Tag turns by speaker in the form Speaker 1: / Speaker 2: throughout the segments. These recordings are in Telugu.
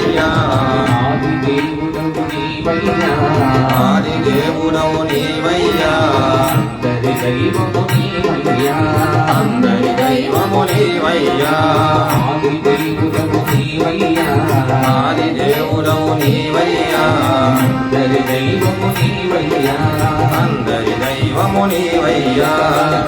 Speaker 1: నీవయ్యా
Speaker 2: ఆదిదేవుడవు నీవయ్యా
Speaker 1: ఆదిదేవుడవు నీవయ్యా
Speaker 2: అందరి దైవము నీవయ్యా
Speaker 1: అందరి దైవము నీవయ్యా
Speaker 2: ఆదిదేవుడవు నీవయ్యా
Speaker 1: ఆదిదేవుడవు నీవయ్యా
Speaker 2: అందరి దైవము నీవయ్యా
Speaker 1: అందరి దైవము నీవయ్యా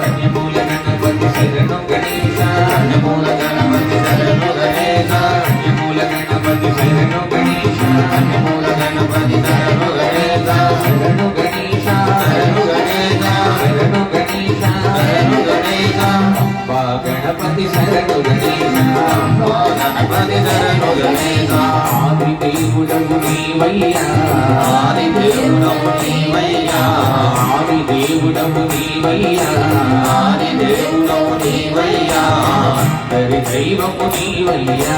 Speaker 2: కన్యమూల గణపతి శరణు గణేశ
Speaker 1: కన్యమూల గణపతి శరణు గణేశ
Speaker 2: కన్యమూల గణపతి శరణు గణేశ
Speaker 1: కన్యమూల గణపతి శరణు గణేశ
Speaker 2: శరణు గణేశ
Speaker 1: శరణు గణేశ
Speaker 2: శరణు గణేశ
Speaker 1: శరణు గణేశ
Speaker 2: అంబా గణపతి శరణు గణేశ
Speaker 1: అంబా గణపతి శరణు గణేశ
Speaker 2: ఆదిదేవుడవు నీవయ్యా
Speaker 1: ఆదిదేవుడవు నీవయ్యా
Speaker 2: ఆదిదేవుడవు నీవయ్యా
Speaker 1: ఆదిదేవుడవు నీవయ్యా
Speaker 2: అందరి దైవము నీవయ్యా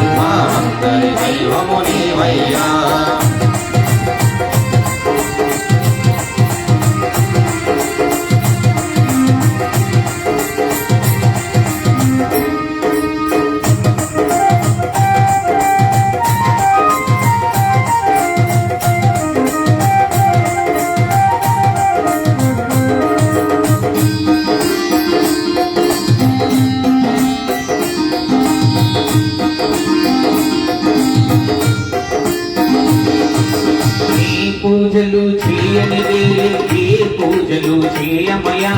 Speaker 1: అందరి దైవము నీవయ్యా
Speaker 2: పూజలు చేయనిదే ఏ పూజలు చేయమయా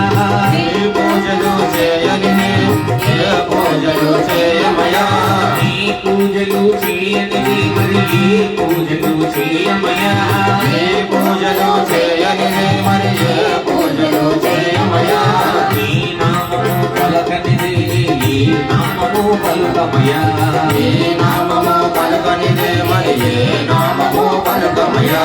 Speaker 1: నీ పూజలు చేయని ఏ పూజలు చేయమయా
Speaker 2: నీ పూజలు చేయనిదే మరి ఏ పూజలు చేయమయా
Speaker 1: నీ పూజలు చేయని మరి ఏ పూజలు చేయమయా
Speaker 2: నీ నామము పలకనిదే ఏ నామము పలుకమయా
Speaker 1: ఏ నామము పలకనిదే మరి ఏ నామము పలకమయా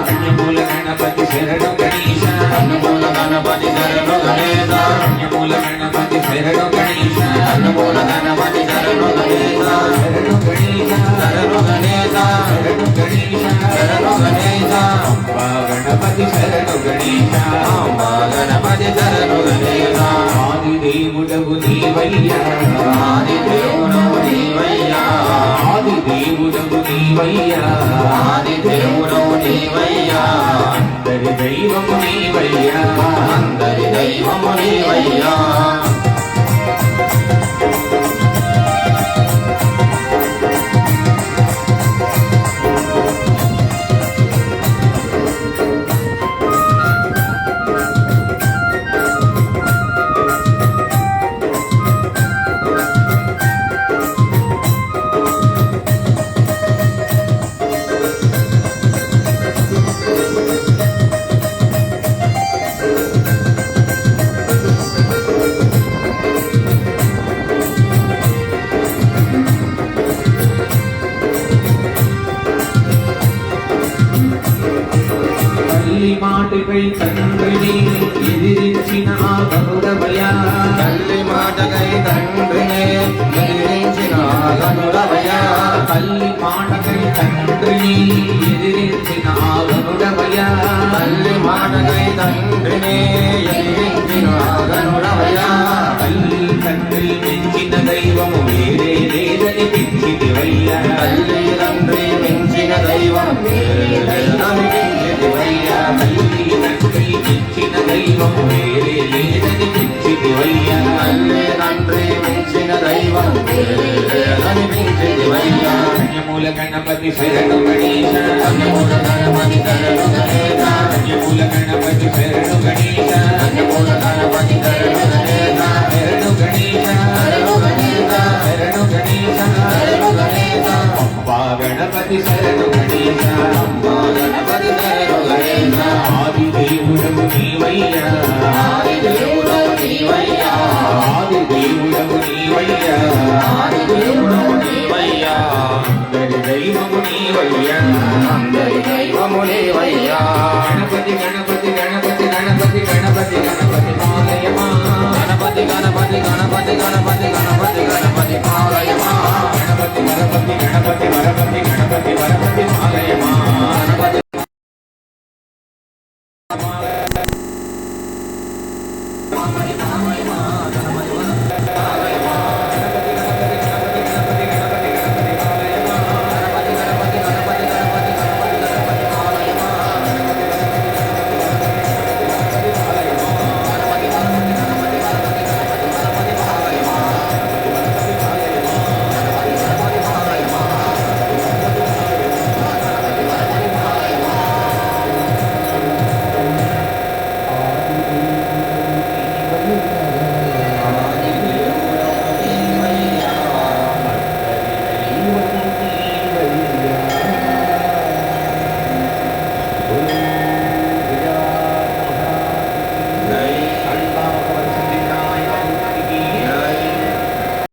Speaker 2: కన్యమూల గణపతి శరణు గణేశ
Speaker 1: కన్యమూల గణపతి శరణు గణేశ
Speaker 2: కన్యమూల గణపతి శరణు గణేశ
Speaker 1: కన్యమూల గణపతి శరణు గణేశ
Speaker 2: శరణు గణేశ
Speaker 1: శరణు గణేశ
Speaker 2: శరణు గణేశ
Speaker 1: శరణు గణేశ
Speaker 2: అంబా గణపతి శరణు గణేశ
Speaker 1: అంబా గణపతి శరణు గణేశ
Speaker 2: ఆదిదేవుడవు నీవయ్యా
Speaker 1: ఆదిదేవుడవు నీవయ్యా
Speaker 2: ఆదిదేవుడవు నీవయ్యా
Speaker 1: ఆదిదేవుడవు నీవయ్యా
Speaker 2: అందరి దైవము నీవయ్యా
Speaker 1: అందరి దైవము నీవయ్యా
Speaker 2: తల్లి మాటపై తండ్రిని ఎదిరించిన ఆ గౌరవయా
Speaker 1: తల్లి మాటకై తండ్రిని ఎదిరించిన గనుడవయ్యా
Speaker 2: తల్లి మాటకై తండ్రిని ఎదిరించిన ఆ గౌరవయా
Speaker 1: తల్లి మాటకై తండ్రిని ఎదిరించిన గనుడవయ్యా
Speaker 2: తల్లి తండ్రి పెంచిన దైవము వేరే లేదని పెంచితివయ్యా
Speaker 1: తల్లి తండ్రి మించిన దైవం
Speaker 2: వయ్యా తల్లి తండ్రి పెంచిన దైవము వేరే లేదని పెంచితివయ్యా
Speaker 1: తల్లి తండ్రి మించిన దైవం అనిపించిదివయ్యా
Speaker 2: కన్యమూల గణపతి శరణు గణేశ
Speaker 1: కన్యమూల గణపతి శరణు గణేశ
Speaker 2: కన్యమూల గణపతి శరణు గణేశ
Speaker 1: కన్యమూల గణపతి శరణు గణేశ
Speaker 2: శరణు గణేశ
Speaker 1: శరణు గణేశ
Speaker 2: శరణు గణేశ
Speaker 1: శరణు గణేశ
Speaker 2: అంబా గణపతి శరణు గణేశ
Speaker 1: అంబా గణపతి శరణు గణేశ
Speaker 2: ఆదిదేవుడవు నీవయ్యా
Speaker 1: ఆదిదేవుడవు నీవయ్యా
Speaker 2: ఆదిదేవుడవు నీవయ్యా
Speaker 1: ఆదిదేవుడవు నీవయ్యా
Speaker 2: అందరి దైవము నీవయ్యా
Speaker 1: అందరి దైవము నీవయ్యా
Speaker 2: గణపతి గణపతి గణపతి గణపతి గణపతి గణపతి పాలయమా
Speaker 1: గణపతి గణపతి గణపతి గణపతి గణపతి గణపతి పాలయమా
Speaker 2: గణపతి గణపతి గణపతి